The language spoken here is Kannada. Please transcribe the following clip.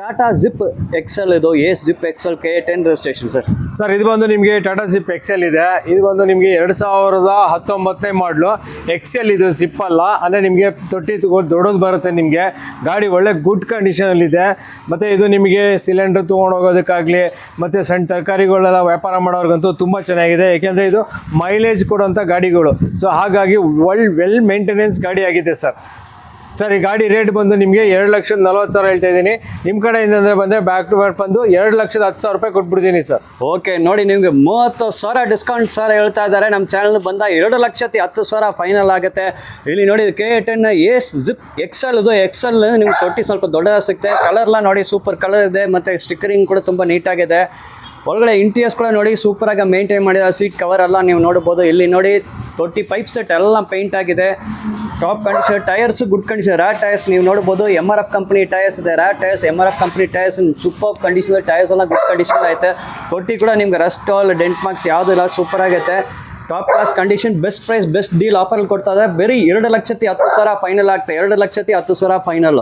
ಟಾಟಾ ಜಿಪ್ ಎಕ್ಸೆಲ್ ಇದು Ace Zip XL K10 registration sir ಇದು ಬಂದು ನಿಮಗೆ ಟಾಟಾ ಜಿಪ್ ಎಕ್ಸೆಲ್ ಇದೆ. ಇದು ಬಂದು ನಿಮಗೆ 2019 ಮಾಡಲು ಎಕ್ಸೆಲ್. ಇದು ಜಿಪ್ ಅಲ್ಲ, ಅಂದರೆ ನಿಮಗೆ ತೊಟ್ಟಿ ದೊಡ್ಡದು ಬರುತ್ತೆ. ನಿಮಗೆ ಗಾಡಿ ಒಳ್ಳೆ ಗುಡ್ ಕಂಡೀಷನಲ್ಲಿದೆ. ಮತ್ತು ಇದು ನಿಮಗೆ ಸಿಲಿಂಡರ್ ತೊಗೊಂಡು ಹೋಗೋದಕ್ಕಾಗಲಿ ಮತ್ತು ಸಣ್ಣ ತರಕಾರಿಗಳೆಲ್ಲ ವ್ಯಾಪಾರ ಮಾಡೋರ್ಗಂತೂ ತುಂಬ ಚೆನ್ನಾಗಿದೆ. ಏಕೆಂದರೆ ಇದು ಮೈಲೇಜ್ ಕೊಡೋಂಥ ಗಾಡಿಗಳು. ಸೊ ಹಾಗಾಗಿ ವೆಲ್ ಮೇಂಟೆನೆನ್ಸ್ ಗಾಡಿ ಆಗಿದೆ ಸರ್ ಈ ಗಾಡಿ ರೇಟ್ ಬಂದು ನಿಮಗೆ 2,40,000 ಹೇಳ್ತಾ ಇದ್ದೀನಿ. ನಿಮ್ಮ ಕಡೆಯಿಂದ ಬಂದರೆ ಬ್ಯಾಕ್ ಟು ಬ್ಯಾಕ್ ಬಂದು 2,10,000 ರೂಪಾಯಿ ಕೊಟ್ಬಿಡ್ತೀನಿ ಸರ್. ಓಕೆ ನೋಡಿ, ನಿಮಗೆ 30,000 ಡಿಸ್ಕೌಂಟ್ ಸರ್ ಹೇಳ್ತಾ ಇದ್ದಾರೆ. ನಮ್ಮ ಚಾನಲ್ ಬಂದ 2,10,000 ಫೈನಲ್ ಆಗುತ್ತೆ. ಇಲ್ಲಿ ನೋಡಿ K10 ಏಸ್ ಜಿಪ್ ಎಕ್ಸೆಲ್. ಇದು ಎಕ್ಸೆಲ್ ನಿಮ್ಗೆ ತೊಟ್ಟಿ ಸ್ವಲ್ಪ ದೊಡ್ಡದಾಗಿ ಸಿಗುತ್ತೆ. ಕಲರ್ಲ ನೋಡಿ ಸೂಪರ್ ಕಲರ್ ಇದೆ, ಮತ್ತು ಸ್ಟಿಕ್ಕರಿಂಗ್ ಕೂಡ ತುಂಬ ನೀಟಾಗಿದೆ. ಒಳಗಡೆ ಇಂಟೀರಿಯರ್ಸ್ ಕೂಡ ನೋಡಿ ಸೂಪರಾಗಿ ಮೇಂಟೈನ್ ಮಾಡಿದ. ಸೀಟ್ ಕವರ್ ಎಲ್ಲ ನೀವು ನೋಡ್ಬೋದು. ಇಲ್ಲಿ ನೋಡಿ ತೊಟ್ಟಿ ಪೈಪ್ ಸೆಟ್ ಎಲ್ಲ ಪೇಂಟ್ ಆಗಿದೆ. Top condition tyres good condition. ರ್ಯಾಟ್ ಟೈರ್ಸ್ ನೀವು ನೋಡ್ಬೋದು. MRF ಕಂಪನಿ ಟೈರ್ಸ್ ಇದೆ. ರ್ಯಾಟ್ tyres MRF company tyres super condition. Tyres ಎಲ್ಲ ಗುಡ್ ಕಂಡೀಷನ್ ಐತೆ. ತೊಟ್ಟಿ ಕೂಡ ನಿಮ್ಗೆ ರಸ್ಟ್ ಆಲ್ ಡೆಂಟ್ ಮಾರ್ಕ್ಸ್ ಯಾವುದಿಲ್ಲ, ಸೂಪರ್ ಆಗೈತೆ. Top class condition, best price best deal offer ಕೊಡ್ತಾ ಇದೆ. ಬರೀ 2,10,000 ಫೈನಲ್ ಆಗ್ತದೆ. 2,10,000 ಫೈನಲ್.